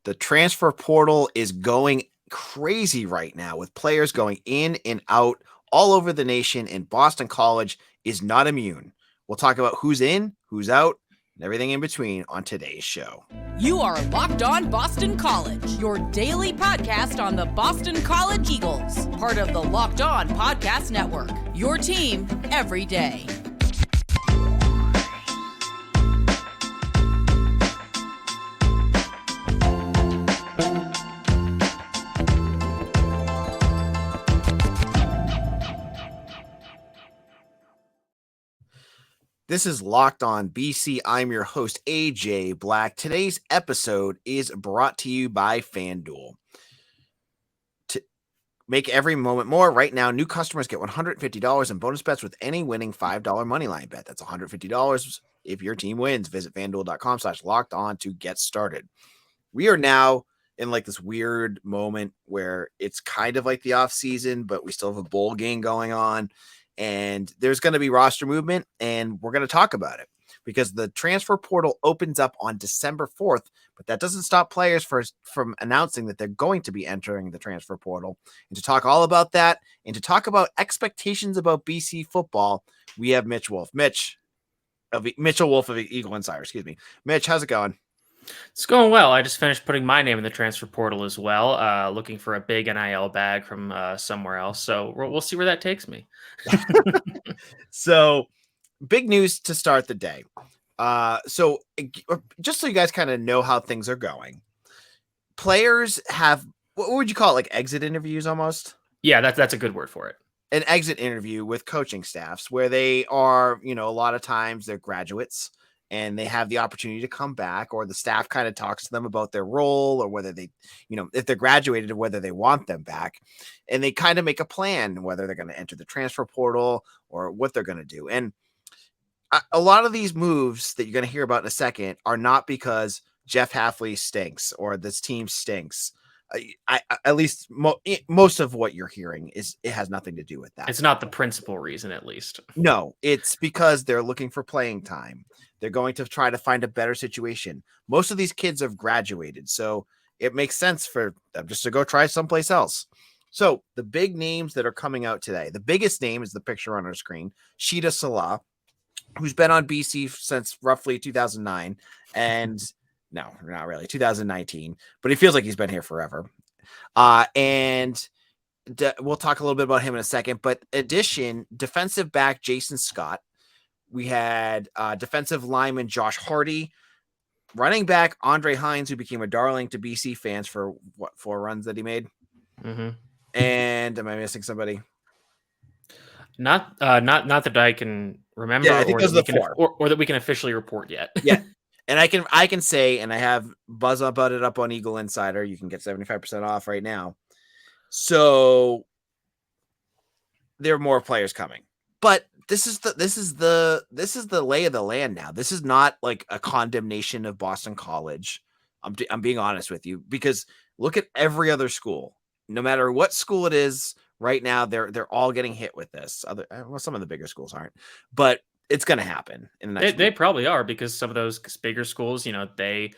The transfer portal is going crazy right now with players going in and out all over the nation, and Boston College is not immune. We'll talk about who's in, who's out, and everything in between on today's show. You are Locked On Boston College, your daily podcast on the Boston College Eagles, part of the Locked On Podcast Network, your team every day. This is Locked On BC. I'm your host, AJ Black. Today's episode is brought to you by FanDuel. To make every moment more, right now, new customers get $150 in bonus bets with any winning $5 moneyline bet. That's $150 if your team wins. Visit FanDuel.com/locked on to get started. We are now in like this weird moment where it's kind of like the off season, but we still have a bowl game going on. And there's going to be roster movement, and we're going to talk about it because the transfer portal opens up on December 4th, but that doesn't stop players from announcing that they're going to be entering the transfer portal. And to talk all about that and to talk about expectations about BC football, we have Mitch Wolfe. Mitchell Wolfe of Eagle Insider, excuse me. Mitch, how's it going? It's going well. I just finished putting my name in the transfer portal as well, looking for a big NIL bag from somewhere else. So we'll see where that takes me. So big news to start the day. So just so you guys kind of know how things are going, players have, what would you call it? Like exit interviews almost? Yeah, that's a good word for it. An exit interview with coaching staffs where they are, a lot of times they're graduates and they have the opportunity to come back, or the staff kind of talks to them about their role or whether they, if they're graduated, whether they want them back, and they kind of make a plan whether they're going to enter the transfer portal or what they're going to do. And a lot of these moves that you're going to hear about in a second are not because Jeff Hafley stinks or this team stinks. At least most of what you're hearing it has nothing to do with that. It's not the principal reason, at least. No, it's because they're looking for playing time. They're going to try to find a better situation. Most of these kids have graduated, so it makes sense for them just to go try someplace else. So the big names that are coming out today, the biggest name is the picture on our screen, Sheeta Salah, who's been on BC since roughly 2009, and no, not really 2019, but he feels like he's been here forever. And we'll talk a little bit about him in a second, but defensive back Jason Scott. We had defensive lineman Josh Hardy, running back Andre Hines, who became a darling to BC fans for 4 runs that he made. Mm-hmm. And am I missing somebody? Not that I can remember, yeah, I think or, that that we can officially report yet. Yeah. And I can say, and I have buzz about it up on Eagle Insider. You can get 75% off right now. So there are more players coming, but this is the lay of the land now. This is not like a condemnation of Boston College. I'm being honest with you, because look at every other school. No matter what school it is right now, they're all getting hit with this. Some of the bigger schools aren't, but it's going to happen in the next they probably are, because some of those bigger schools, they,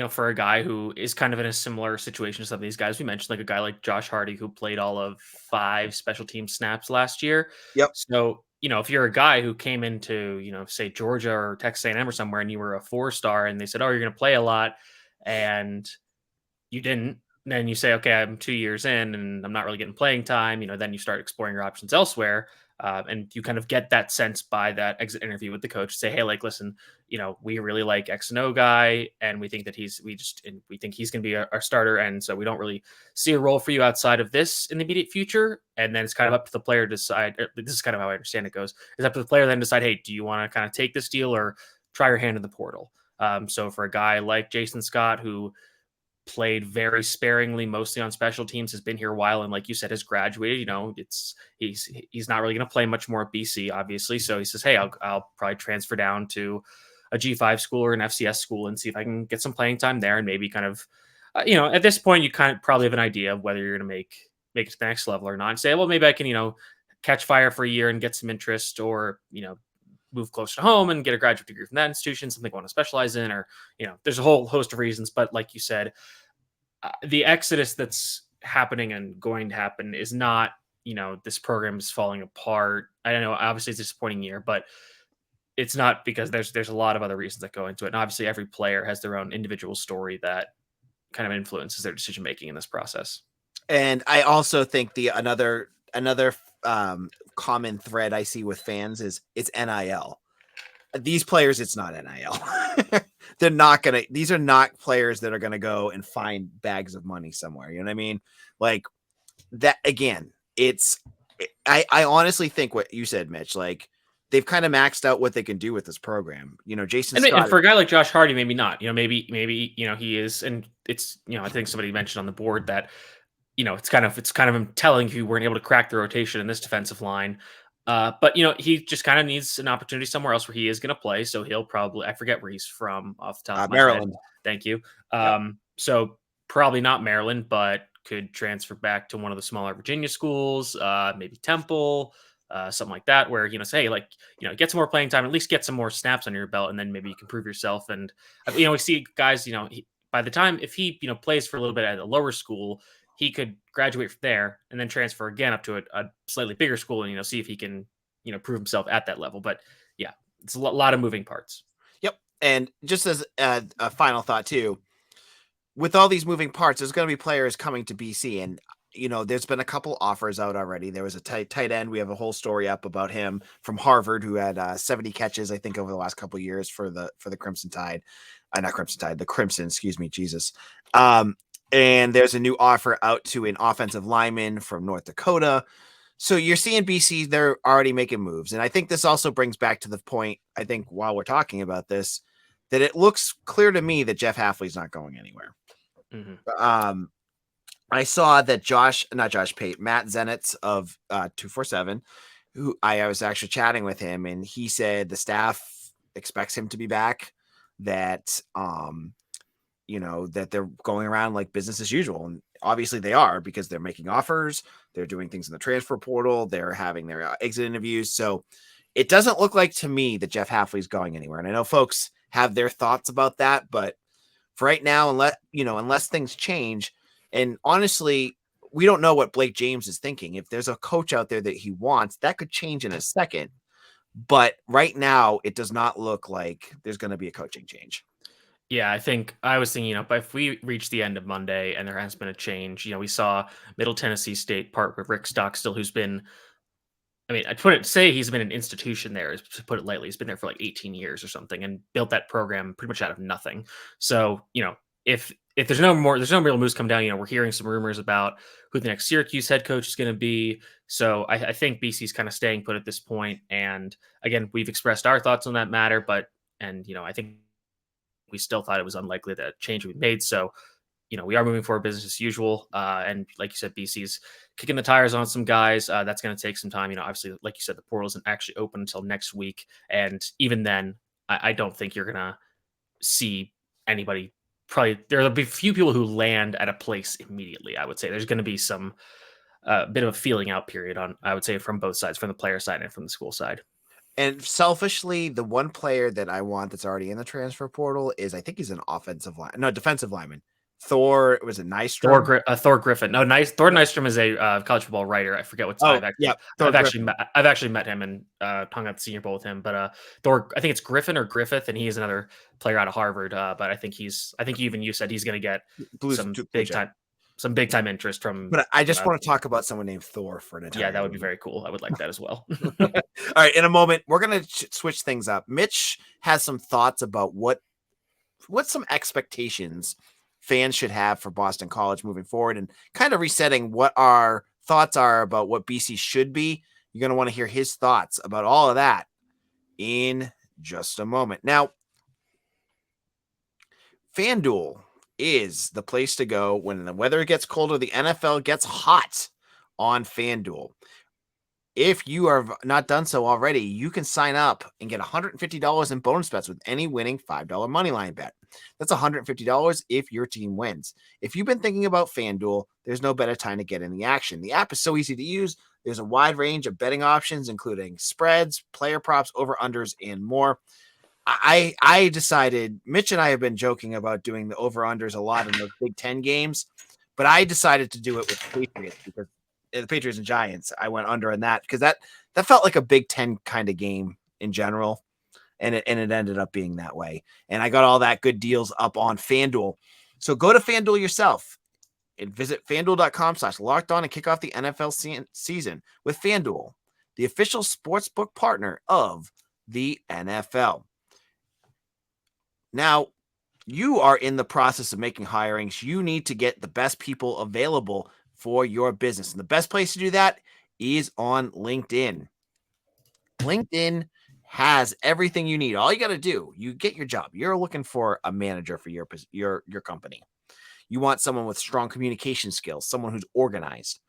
for a guy who is kind of in a similar situation to some of these guys we mentioned, like a guy like Josh Hardy, who played all of 5 special team snaps last year. Yep. So, if you're a guy who came into, say Georgia or Texas A&M or somewhere, and you were a 4-star and they said, oh, you're going to play a lot, and you didn't, then you say, okay, I'm 2 years in and I'm not really getting playing time. Then you start exploring your options elsewhere. And you kind of get that sense by that exit interview with the coach. Say, hey, like, listen, we really like X and O guy, and we think that we think he's going to be our starter, and so we don't really see a role for you outside of this in the immediate future. And then it's kind of up to the player to decide. This is kind of how I understand it goes. It's up to the player then to decide, hey, do you want to kind of take this deal or try your hand in the portal? So for a guy like Jason Scott, who played very sparingly, mostly on special teams, has been here a while, and like you said, has graduated. He's not really going to play much more at BC, obviously. So he says, hey, I'll probably transfer down to a G5 school or an FCS school and see if I can get some playing time there, and maybe kind of, at this point, you kind of probably have an idea of whether you're going to make it to the next level or not. And say, well, maybe I can, catch fire for a year and get some interest, or move closer to home and get a graduate degree from that institution, something I want to specialize in, or there's a whole host of reasons. But like you said, the exodus that's happening and going to happen is not, this program is falling apart. I don't know. Obviously, it's a disappointing year, but it's not because there's a lot of other reasons that go into it. And obviously, every player has their own individual story that kind of influences their decision making in this process. And I also think another common thread I see with fans is it's NIL. These players, it's not NIL. They're not gonna. These are not players that are gonna go and find bags of money somewhere. You know what I mean? Like that again. I honestly think what you said, Mitch. Like they've kind of maxed out what they can do with this program. Jason Scott. And for a guy like Josh Hardy, maybe not. Maybe he is, and it's I think somebody mentioned on the board that it's kind of him telling you weren't able to crack the rotation in this defensive line. But he just kind of needs an opportunity somewhere else where he is going to play. So he'll probably, I forget where he's from off the top of my Maryland. head. Thank you. Yep. So probably not Maryland, but could transfer back to one of the smaller Virginia schools, maybe Temple, something like that, where say get some more playing time, at least get some more snaps under your belt, and then maybe you can prove yourself. And we see guys, by the time if he plays for a little bit at a lower school, he could graduate from there and then transfer again up to a slightly bigger school and, see if he can, prove himself at that level. But yeah, it's a lot of moving parts. Yep. And just as a final thought too, with all these moving parts, there's going to be players coming to BC and, there's been a couple offers out already. There was a tight end. We have a whole story up about him from Harvard who had 70 catches, I think, over the last couple of years for the Crimson Tide. Not Crimson Tide, the Crimson, excuse me, Jesus. And there's a new offer out to an offensive lineman from North Dakota. So you're seeing BC, they're already making moves. And I think this also brings back to the point, I think, while we're talking about this, that it looks clear to me that Jeff Hafley's not going anywhere. Mm-hmm. I saw that Matt Zenitz of 247, who I was actually chatting with him, and he said the staff expects him to be back, that that they're going around like business as usual. And obviously they are, because they're making offers, they're doing things in the transfer portal, they're having their exit interviews. So it doesn't look like to me that Jeff Hafley's going anywhere. And I know folks have their thoughts about that, but for right now, unless things change, and honestly, we don't know what Blake James is thinking. If there's a coach out there that he wants, that could change in a second. But right now, it does not look like there's going to be a coaching change. Yeah, I think I was thinking, but if we reach the end of Monday and there has been a change, we saw Middle Tennessee State part with Rick Stockstill, who's been, I'd say he's been an institution there, to put it lightly. He's been there for like 18 years or something and built that program pretty much out of nothing. So, if there's no real moves come down, we're hearing some rumors about who the next Syracuse head coach is going to be. So I think BC's kind of staying put at this point. And again, we've expressed our thoughts on that matter, I think we still thought it was unlikely that change would be made. So, we are moving forward business as usual. And like you said, BC's kicking the tires on some guys. That's going to take some time. Obviously, like you said, the portal isn't actually open until next week. And even then, I don't think you're going to see anybody. Probably there'll be a few people who land at a place immediately. I would say there's going to be some bit of a feeling out period I would say, from both sides, from the player side and from the school side. And selfishly, the one player that I want that's already in the transfer portal is, I think he's an defensive lineman. Thor Nystrom? Thor Griffin. No, Thor Nystrom is a college football writer. I forget what time. I've actually met him and hung out the Senior Bowl with him. But Thor, I think it's Griffin or Griffith, and he is another player out of Harvard. But I think you said he's going to get some big time interest from. But I just want to talk about someone named Thor for an entire. Yeah, that would be very cool. I would like that as well. All right, in a moment, we're going to switch things up. Mitch has some thoughts about what some expectations fans should have for Boston College moving forward, and kind of resetting what our thoughts are about what BC should be. You're going to want to hear his thoughts about all of that in just a moment. Now, FanDuel is the place to go when the weather gets colder, the NFL gets hot on FanDuel. If you have not done so already, you can sign up and get $150 in bonus bets with any winning $5 moneyline bet. That's $150 if your team wins. If you've been thinking about FanDuel, there's no better time to get in the action. The app is so easy to use. There's a wide range of betting options, including spreads, player props, over-unders, and more. I decided, Mitch and I have been joking about doing the over-unders a lot in those Big Ten games, but I decided to do it with the Patriots because the Patriots and Giants, I went under on that because that felt like a Big Ten kind of game in general, and it ended up being that way. And I got all that good deals up on FanDuel. So go to FanDuel yourself and visit FanDuel.com/lockedon and kick off the NFL season with FanDuel, the official sportsbook partner of the NFL. Now, you are in the process of making hirings. You need to get the best people available for your business. And the best place to do that is on LinkedIn. LinkedIn has everything you need. All you got to do, you get your job. You're looking for a manager for your company. You want someone with strong communication skills, someone who's organized.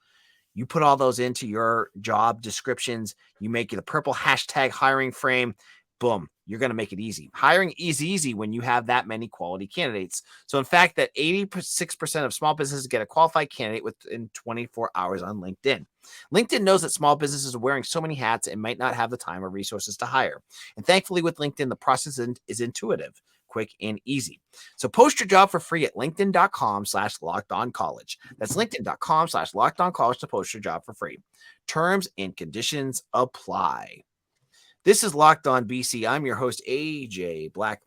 You put all those into your job descriptions. You make the purple hashtag hiring frame. Boom, you're going to make it easy. Hiring is easy when you have that many quality candidates. So in fact, that 86% of small businesses get a qualified candidate within 24 hours on LinkedIn. LinkedIn knows that small businesses are wearing so many hats and might not have the time or resources to hire. And thankfully with LinkedIn, the process is intuitive, quick, and easy. So post your job for free at linkedin.com/lockedoncollege. That's linkedin.com/lockedoncollege to post your job for free. Terms and conditions apply. This is Locked On BC. I'm your host, AJ Black.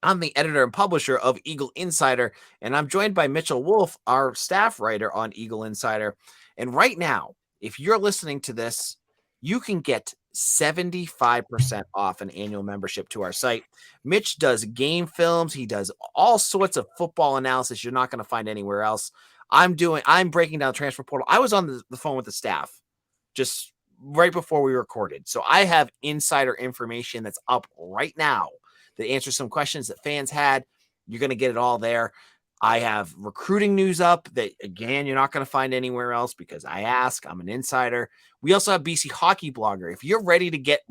I'm the editor and publisher of Eagle Insider, and I'm joined by Mitchell Wolfe, our staff writer on Eagle Insider. And right now, if you're listening to this, you can get 75% off an annual membership to our site. Mitch does game films. He does all sorts of football analysis you're not going to find anywhere else. I'm breaking down the transfer portal. I was on the phone with the staff just right before we recorded. So I have insider information that's up right now that answers some questions that fans had. You're going to get it all there. I have recruiting news up that, again, you're not going to find anywhere else because I ask. I'm an insider. We also have BC Hockey Blogger. If you're ready to get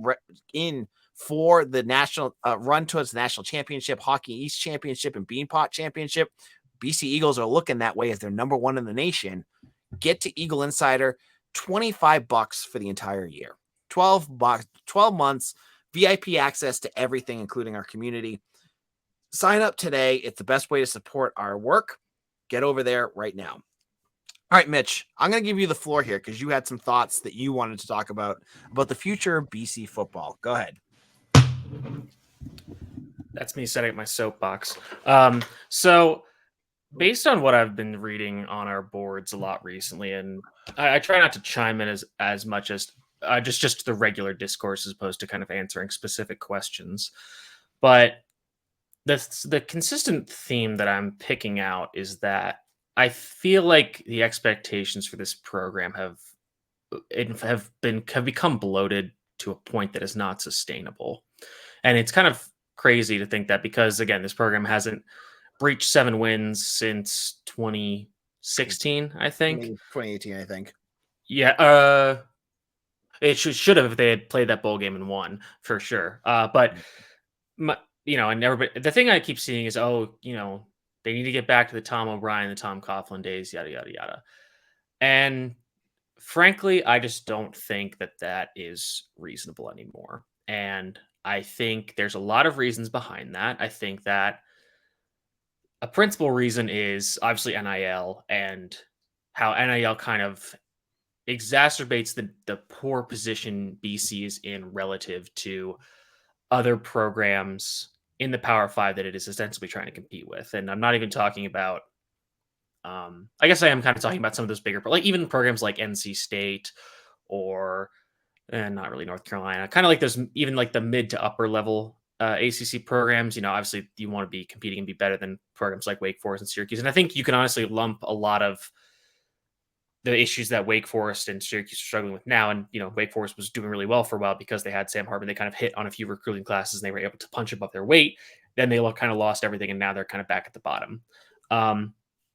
in for the national run towards the national championship, Hockey East Championship, and Beanpot Championship, BC Eagles are looking that way as they're number one in the nation. Get to Eagle Insider. $25 for the entire year. 12 months, VIP access to everything, including our community. Sign up today. It's the best way to support our work. Get over there right now. All right, Mitch, I'm going to give you the floor here because you had some thoughts that you wanted to talk about the future of BC football. Go ahead. That's me setting up my soapbox. So based on what I've been reading on our boards a lot recently, and I try not to chime in as much as just the regular discourse as opposed to kind of answering specific questions. But the consistent theme that I'm picking out is that I feel like the expectations for this program have become bloated to a point that is not sustainable. And it's kind of crazy to think that because, again, this program hasn't breached 7 wins since 2016, I think. 2018, I think. Yeah, it should have if they had played that bowl game and won for sure. But and everybody, the thing I keep seeing is, they need to get back to the Tom O'Brien, the Tom Coughlin days, yada yada yada. And frankly, I just don't think that is reasonable anymore. And I think there's a lot of reasons behind that. I think that a principal reason is obviously NIL and how NIL kind of exacerbates the poor position BC is in relative to other programs in the Power 5 that it is ostensibly trying to compete with. And I'm not even talking about, I guess I am kind of talking about some of those bigger, like even programs like NC State or, and not really North Carolina, kind of like those, even like the mid to upper level ACC programs. Obviously you want to be competing and be better than programs like Wake Forest and Syracuse. And I think you can honestly lump a lot of the issues that Wake Forest and Syracuse are struggling with now. And, Wake Forest was doing really well for a while because they had Sam Hartman. They kind of hit on a few recruiting classes and they were able to punch above their weight. Then they kind of lost everything. And now they're kind of back at the bottom.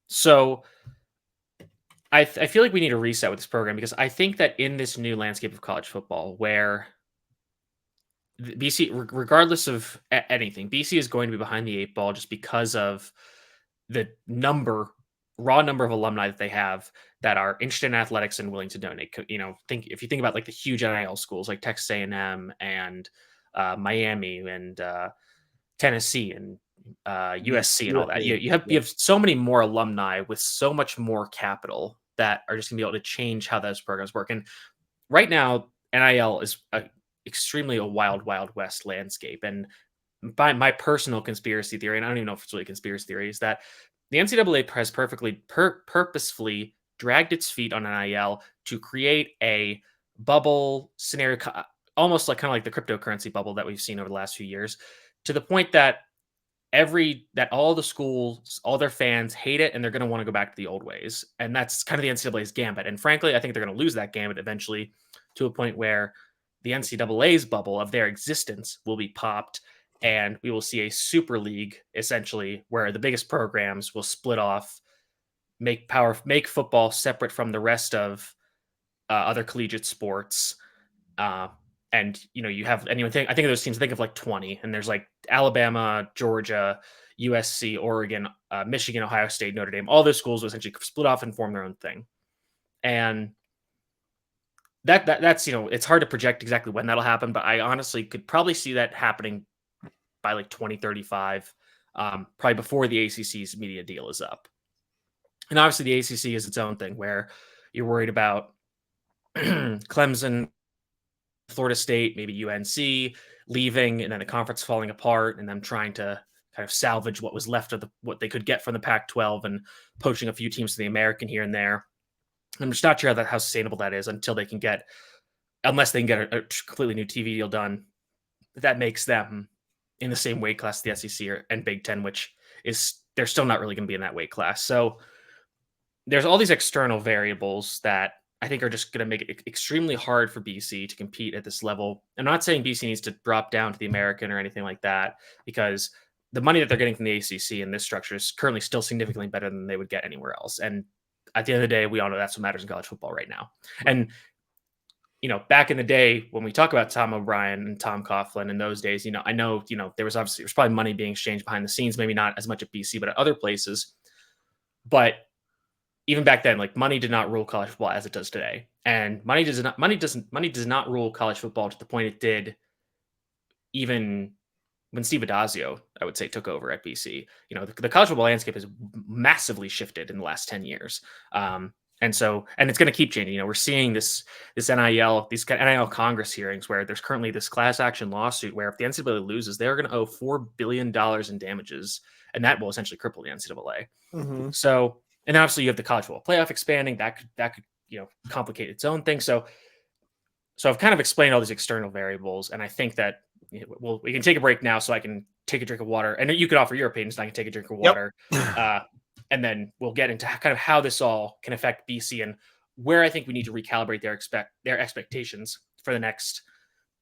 So I feel like we need a reset with this program because I think that in this new landscape of college football where BC, regardless of anything, BC is going to be behind the 8 ball just because of the raw number of alumni that they have that are interested in athletics and willing to donate. If you think about like the huge NIL schools like Texas A&M and Miami and Tennessee and USC and all that. Yeah. You have so many more alumni with so much more capital that are just going to be able to change how those programs work. And right now, NIL is extremely a wild, wild west landscape. And by my personal conspiracy theory, and I don't even know if it's really a conspiracy theory, is that the NCAA has purposefully dragged its feet on NIL to create a bubble scenario, almost like kind of like the cryptocurrency bubble that we've seen over the last few years, to the point that all the schools, all their fans hate it, and they're going to want to go back to the old ways. And that's kind of the NCAA's gambit. And frankly, I think they're going to lose that gambit eventually to a point where the NCAA's bubble of their existence will be popped, and we will see a super league essentially where the biggest programs will split off, make football separate from the rest of other collegiate sports. And you have anyone I think of those teams, think of like 20, and there's like Alabama, Georgia, USC, Oregon, Michigan, Ohio State, Notre Dame. All those schools will essentially split off and form their own thing. And that's it's hard to project exactly when that'll happen, but I honestly could probably see that happening by like 2035, probably before the ACC's media deal is up. And obviously the ACC is its own thing where you're worried about Clemson, Florida State, maybe UNC leaving, and then the conference falling apart, and them trying to kind of salvage what was left of what they could get from the Pac-12 and poaching a few teams to the American here and there. I'm just not sure how sustainable that is unless they can get a completely new TV deal done that makes them in the same weight class as the SEC and Big Ten, which is they're still not really going to be in that weight class. So there's all these external variables that I think are just going to make it extremely hard for BC to compete at this level. I'm not saying BC needs to drop down to the American or anything like that, because the money that they're getting from the ACC in this structure is currently still significantly better than they would get anywhere else. And at the end of the day, we all know that's what matters in college football right now. And, back in the day when we talk about Tom O'Brien and Tom Coughlin in those days, I know, there's probably money being exchanged behind the scenes, maybe not as much at BC, but at other places. But even back then, like, money did not rule college football as it does today. And money does not rule college football to the point it did even when Steve Adazio, I would say, took over at BC. The college football landscape has massively shifted in the last 10 years. And it's going to keep changing. We're seeing this NIL, these NIL Congress hearings where there's currently this class action lawsuit where if the NCAA loses, they're going to owe $4 billion in damages, and that will essentially cripple the NCAA. Mm-hmm. So, and obviously you have the college football playoff expanding. That could complicate its own thing. So I've kind of explained all these external variables, and I think that we can take a break now so I can take a drink of water, and you could offer your opinions, and I can take a drink of water. Yep. And then we'll get into kind of how this all can affect BC and where I think we need to recalibrate their expectations for the next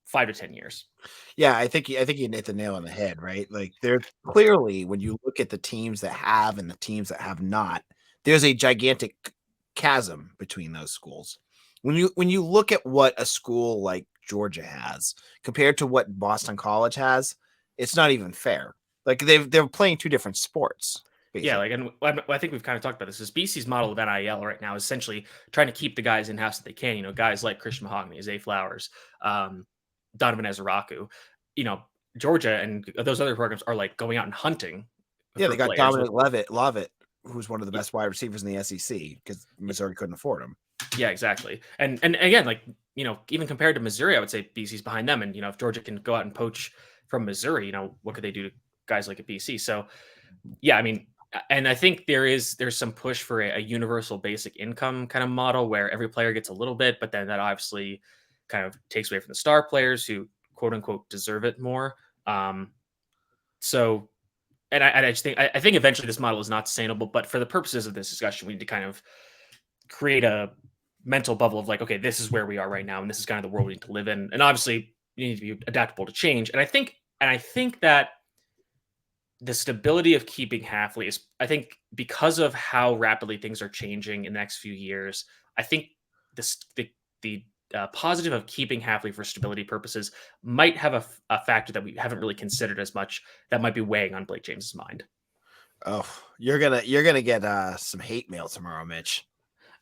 5 to 10 years. Yeah, I think you hit the nail on the head, right? Like, there's clearly, when you look at the teams that have and the teams that have not, there's a gigantic chasm between those schools. When you look at what a school like Georgia has compared to what Boston College has, it's not even fair. Like, they're playing two different sports. Basically. Yeah, and I think we've kind of talked about this. Is BC's model of NIL right now is essentially trying to keep the guys in house that they can. Guys like Christian Mahogany, Zay Flowers, Donovan Ezeraku. Georgia and those other programs are like going out and hunting. Yeah, they got Dominic Lovett, who's one of the best wide receivers in the SEC because Missouri couldn't afford him. Yeah, exactly. And again, even compared to Missouri, I would say BC's behind them. And if Georgia can go out and poach from Missouri, what could they do to guys like at BC? So, yeah, and I think there's some push for a universal basic income kind of model where every player gets a little bit, but then that obviously kind of takes away from the star players who quote unquote deserve it more. I think eventually this model is not sustainable, but for the purposes of this discussion, we need to kind of create a mental bubble of like, okay, this is where we are right now, and this is kind of the world we need to live in. And obviously you need to be adaptable to change. And I think that the stability of keeping Hafley is, I think, because of how rapidly things are changing in the next few years, I think the positive of keeping Hafley for stability purposes might have a factor that we haven't really considered as much that might be weighing on Blake James's mind. Oh, you're gonna get some hate mail tomorrow, Mitch.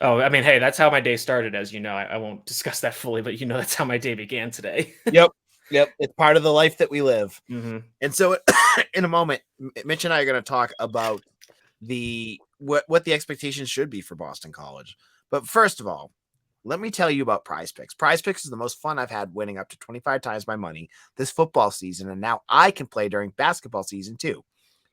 Oh, hey, that's how my day started. As you know, I won't discuss that fully, but that's how my day began today. Yep. Yep, it's part of the life that we live. Mm-hmm. And so, in a moment, Mitch and I are going to talk about what the expectations should be for Boston College. But first of all, let me tell you about PrizePicks. PrizePicks is the most fun I've had, winning up to 25 times my money this football season, and now I can play during basketball season too.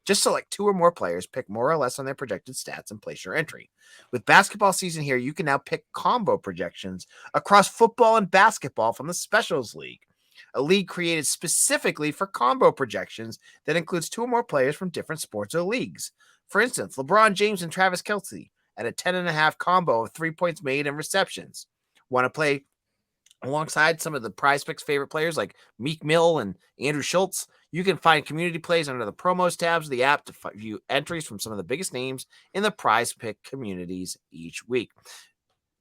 Just select 2 or more players, pick more or less on their projected stats, and place your entry. With basketball season here, you can now pick combo projections across football and basketball from the Specials League, a league created specifically for combo projections that includes 2 or more players from different sports or leagues. For instance, LeBron James and Travis Kelce at a 10.5 combo of 3 points made and receptions. Want to play alongside some of the PrizePicks favorite players like Meek Mill and Andrew Schultz? You can find community plays under the promos tabs of the app to view entries from some of the biggest names in the PrizePick communities each week.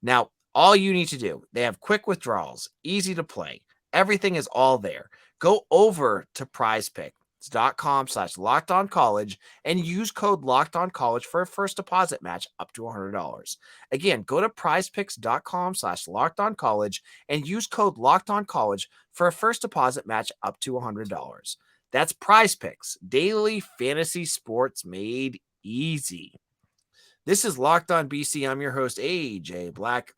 Now, all you need to do, they have quick withdrawals, easy to play. Everything is all there. Go over to prizepicks.com/lockedoncollege and use code lockedoncollege for a first deposit match up to $100. Again, go to prizepicks.com/lockedoncollege and use code lockedoncollege for a first deposit match up to $100. That's PrizePicks, daily fantasy sports made easy. This is Locked On BC. I'm your host, AJ Black,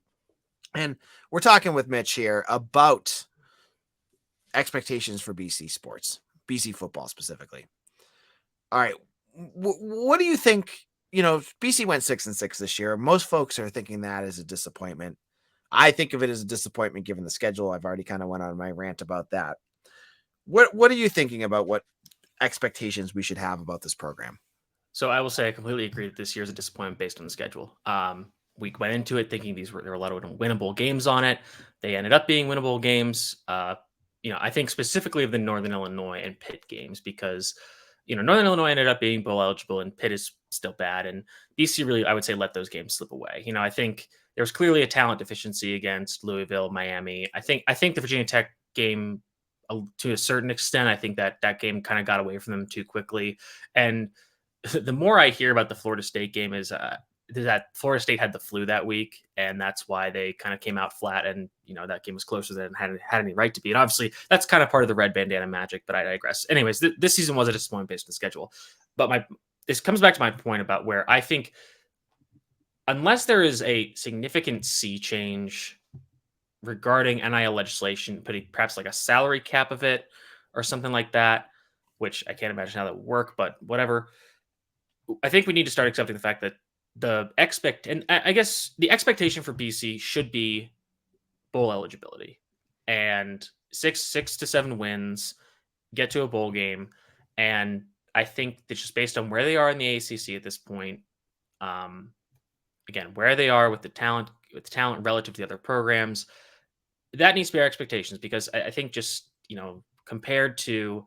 and we're talking with Mitch here about expectations for BC sports, BC football specifically. All right. What do you think? BC went 6-6 this year. Most folks are thinking that is a disappointment. I think of it as a disappointment given the schedule. I've already kind of went on my rant about that. What are you thinking about what expectations we should have about this program? So I will say I completely agree that this year is a disappointment based on the schedule. We went into it thinking there were a lot of winnable games on it. They ended up being winnable games. I think specifically of the Northern Illinois and Pitt games because, Northern Illinois ended up being bowl eligible and Pitt is still bad. And BC really, I would say, let those games slip away. I think there was clearly a talent deficiency against Louisville, Miami. I think the Virginia Tech game, to a certain extent, I think that game kind of got away from them too quickly. And the more I hear about the Florida State game is that Florida State had the flu that week, and that's why they kind of came out flat. And that game was closer than it had any right to be. And obviously, that's kind of part of the red bandana magic. But I digress. Anyways, this season was a disappointment based on the schedule. But this comes back to my point about where I think unless there is a significant sea change regarding NIL legislation, putting perhaps like a salary cap of it or something like that, which I can't imagine how that would work, but whatever. I think we need to start accepting the fact that I guess the expectation for BC should be bowl eligibility and 6 to 7 wins, get to a bowl game. And I think that just based on where they are in the ACC at this point, again, where they are with the talent relative to the other programs, that needs to be our expectations because I think just, compared to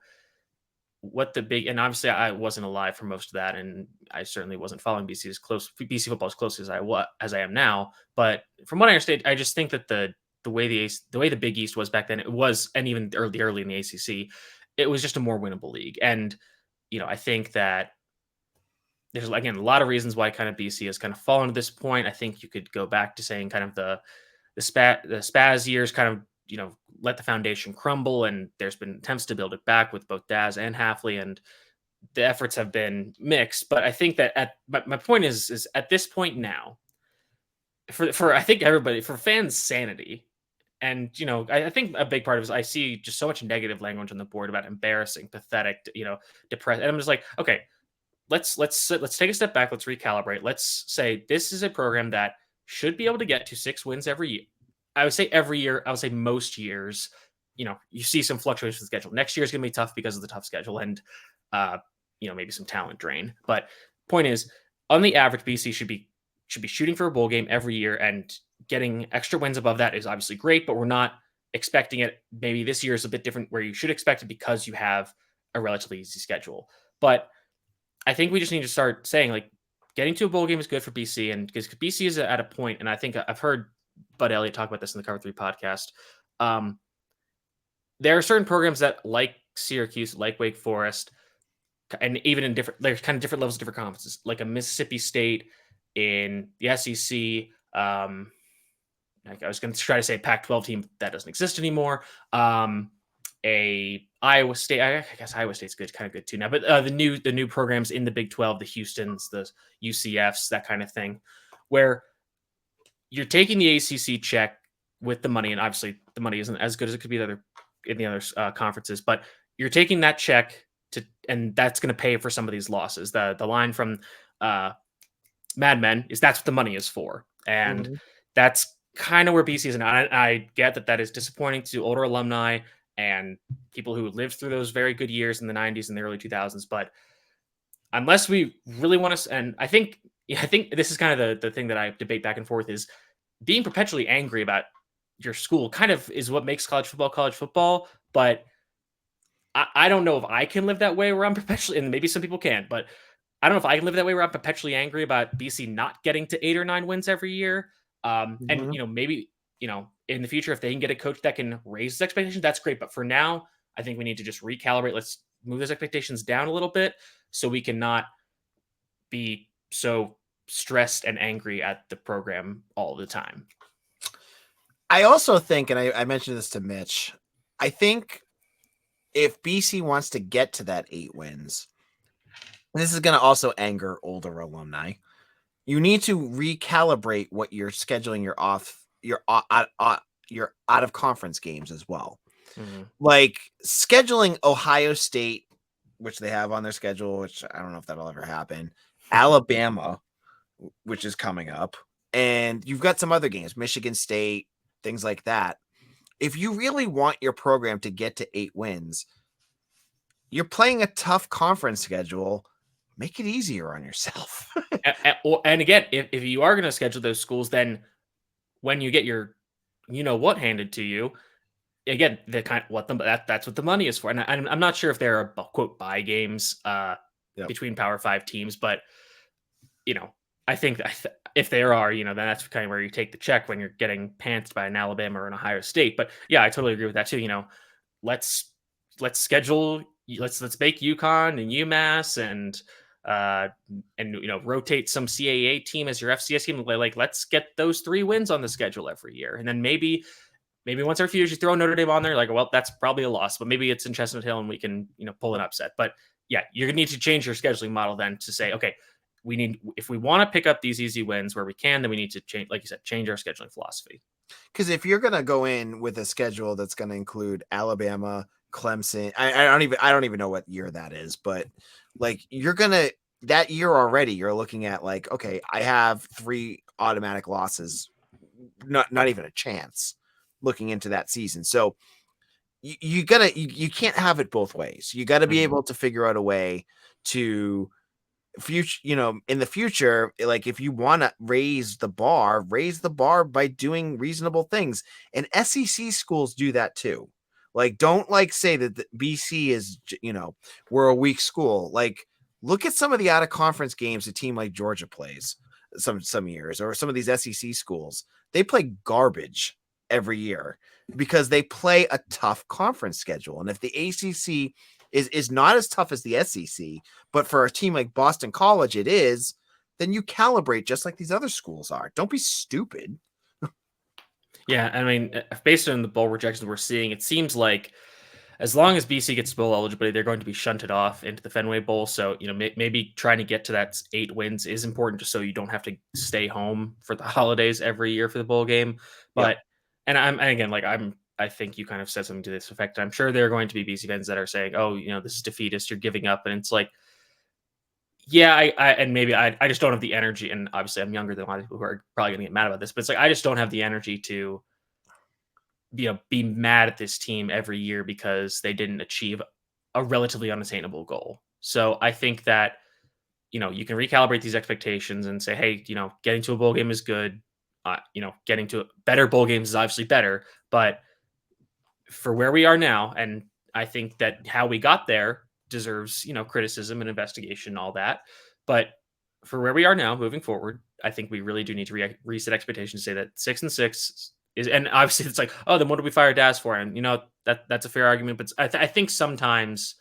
what the big, and obviously I wasn't alive for most of that, and I certainly wasn't following BC football as close as I am now. But from what I understand, I just think that the way the Big East was back then, it was, and even early in the ACC, it was just a more winnable league. And I think that there's again a lot of reasons why kind of BC has kind of fallen to this point. I think you could go back to saying kind of the Spaz years kind of let the foundation crumble, and there's been attempts to build it back with both Daz and Hafley, and the efforts have been mixed. But I think that my point is at this point now, for I think everybody, for fans' sanity, and I think a big part of it is I see just so much negative language on the board about embarrassing, pathetic, depressed, and I'm just like, okay, let's take a step back, let's recalibrate, let's say this is a program that should be able to get to 6 wins every year. I would say every year. I would say most years. You see some fluctuations in the schedule. Next year is going to be tough because of the tough schedule and, maybe some talent drain. But point is, on the average, BC should be shooting for a bowl game every year, and getting extra wins above that is obviously great. But we're not expecting it. Maybe this year is a bit different, where you should expect it because you have a relatively easy schedule. But I think we just need to start saying like getting to a bowl game is good for BC, and because BC is at a point, and I think I've heard Bud Elliott talk about this in the Cover 3 podcast. There are certain programs that, like Syracuse, like Wake Forest, and even there's kind of different levels of different conferences, like a Mississippi State in the SEC. Like I was going to try to say a Pac-12 team that doesn't exist anymore. a Iowa State. I guess Iowa State's kind of good too now. But the new programs in the Big 12, the Houstons, the UCFs, that kind of thing, where you're taking the ACC check with the money, and obviously the money isn't as good as it could be in the other conferences, but you're taking that check and that's going to pay for some of these losses. The line from Mad Men is that's what the money is for, and that's kind of where BC is. And I get that is disappointing to older alumni and people who lived through those very good years in the 90s and the early 2000s. But unless we really want to, and I think this is kind of the thing that I debate back and forth, is being perpetually angry about your school kind of is what makes college football. But I don't know if I can live that way where I'm perpetually, and maybe some people can, but I don't know if I can live that way where I'm perpetually angry about BC not getting to 8 or 9 wins every year. And maybe in the future, if they can get a coach that can raise his expectations, that's great. But for now, I think we need to just recalibrate. Let's move those expectations down a little bit so we cannot be so stressed and angry at the program all the time. I also think, and I mentioned this to Mitch, I think if BC wants to get to that 8 wins, this is going to also anger older alumni. You need to recalibrate what you're scheduling your out of conference games as well. Like scheduling Ohio State, which they have on their schedule, which I don't know if that'll ever happen, Alabama, which is coming up, and you've got some other games, Michigan State, things like that. If you really want your program to get to 8 wins, you're playing a tough conference schedule. Make it easier on yourself. And again, if you are going to schedule those schools, then when you get your, what handed to you, again, that's what the money is for. And I'm not sure if there are quote buy games between Power 5 teams, but I think if there are, then that's kind of where you take the check when you're getting pantsed by an Alabama or an Ohio State. But yeah, I totally agree with that too. Let's schedule, let's make UConn and UMass and rotate some CAA team as your FCS team. Like, let's get those 3 wins on the schedule every year. And then maybe once every few years you throw Notre Dame on there, like, well, that's probably a loss, but maybe it's in Chestnut Hill and we can, pull an upset. But yeah, you're going to need to change your scheduling model then to say, okay, if we want to pick up these easy wins where we can, then we need to change, like you said, change our scheduling philosophy. Because if you're going to go in with a schedule that's going to include Alabama, Clemson, I don't even know what year that is, but like that year already, you're looking at like, okay, I have 3 automatic losses, not even a chance looking into that season. So you can't have it both ways. You got to be able to figure out a way to in the future, like if you want to raise the bar by doing reasonable things. And SEC schools do that too. Like, don't say that the BC is, we're a weak school. Like, look at some of the out of conference games a team like Georgia plays some years, or some of these SEC schools. They play garbage every year because they play a tough conference schedule. And if the ACC is not as tough as the SEC, but for a team like Boston College it is, then you calibrate just like these other schools are. Don't be stupid. Yeah, I mean, based on the bowl rejections we're seeing, it seems like as long as BC gets bowl eligibility, they're going to be shunted off into the Fenway Bowl. So, maybe trying to get to that 8 wins is important, just so you don't have to stay home for the holidays every year for the bowl game. But, I think you kind of said something to this effect. I'm sure there are going to be BC fans that are saying, oh, this is defeatist, you're giving up. And it's like, yeah, I just don't have the energy. And obviously I'm younger than a lot of people who are probably going to get mad about this, but it's like, I just don't have the energy to, be mad at this team every year because they didn't achieve a relatively unattainable goal. So I think that, you can recalibrate these expectations and say, hey, getting to a bowl game is good. Getting to better bowl games is obviously better, but for where we are now, and I think that how we got there deserves, criticism and investigation and all that. But for where we are now, moving forward, I think we really do need to reset expectations, say that 6-6 is, and obviously it's like, oh, then what do we fire Daz for? And that's a fair argument, but I think sometimes,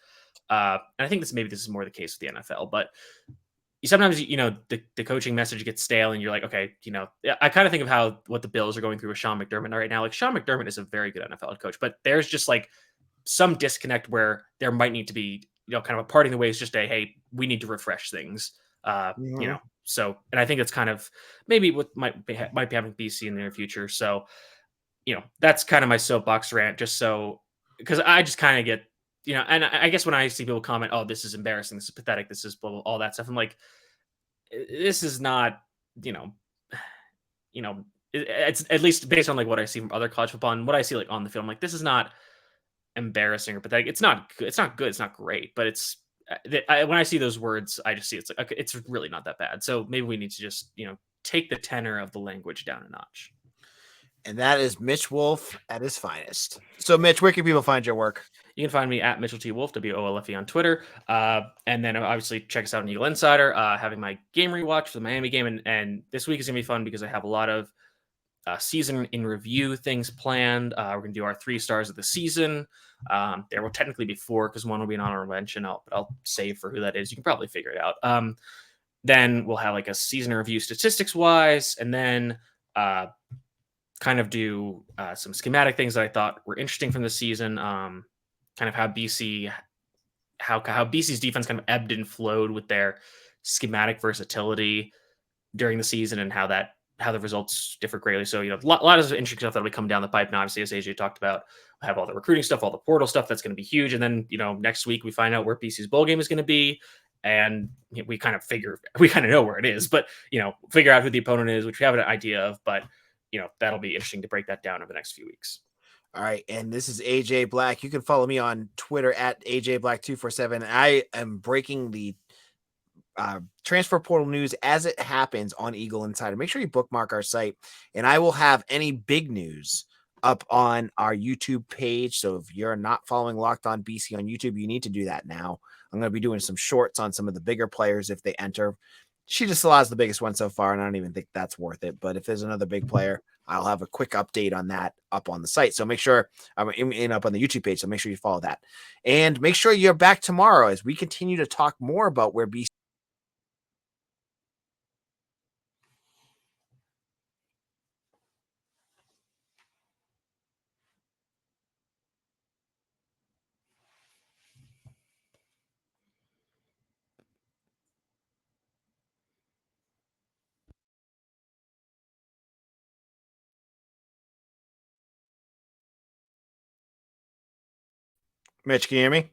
and I think this is more the case with the NFL, but sometimes, the coaching message gets stale and you're like, okay, I kind of think of what the Bills are going through with Sean McDermott right now. Like, Sean McDermott is a very good NFL coach, but there's just like some disconnect where there might need to be, kind of a parting the ways, just a, hey, we need to refresh things. Mhm. So, and I think it's kind of maybe what might be happening with BC in the near future. So, that's kind of my soapbox rant, just so, because I just kind of get, and I guess when I see people comment, oh, this is embarrassing, this is pathetic, this is blah, blah, all that stuff, I'm like, this is not, you know, it's at least based on like what I see from other college football and what I see like on the field. I'm like, this is not embarrassing or pathetic. It's not good. It's not good. It's not great. But it's when I see those words, I just see it's like, okay, it's really not that bad. So maybe we need to just take the tenor of the language down a notch. And that is Mitch Wolfe at his finest. So, Mitch, where can people find your work? You can find me at Mitchell T. Wolf, WOLFE on Twitter. And then obviously check us out on Eagle Insider, having my game rewatch for the Miami game. And this week is going to be fun because I have a lot of season in review things planned. We're going to do our 3 stars of the season. There will technically be 4 because one will be an honorable mention, but I'll save for who that is. You can probably figure it out. Then we'll have like a season review statistics wise, and then kind of do some schematic things that I thought were interesting from the season. Kind of how BC's defense kind of ebbed and flowed with their schematic versatility during the season, and how the results differ greatly. So, a lot of interesting stuff that'll be coming down the pipe. And obviously, as AJ talked about, we'll have all the recruiting stuff, all the portal stuff that's going to be huge. And then, next week we find out where BC's bowl game is going to be. And we kind of know where it is, but, figure out who the opponent is, which we have an idea of. But, that'll be interesting to break that down over the next few weeks. All right, and this is AJ Black. You can follow me on Twitter at AJ Black247. I am breaking the transfer portal news as it happens on Eagle Insider. Make sure you bookmark our site, and I will have any big news up on our YouTube page. So if you're not following Locked On BC on YouTube, you need to do that now. I'm going to be doing some shorts on some of the bigger players if they enter. She just is the biggest one so far, and I don't even think that's worth it. But if there's another big player, I'll have a quick update on that up on the site. So make sure I'm up on the YouTube page. So make sure you follow that, and make sure you're back tomorrow as we continue to talk more about where BC. Mitch, can you hear me?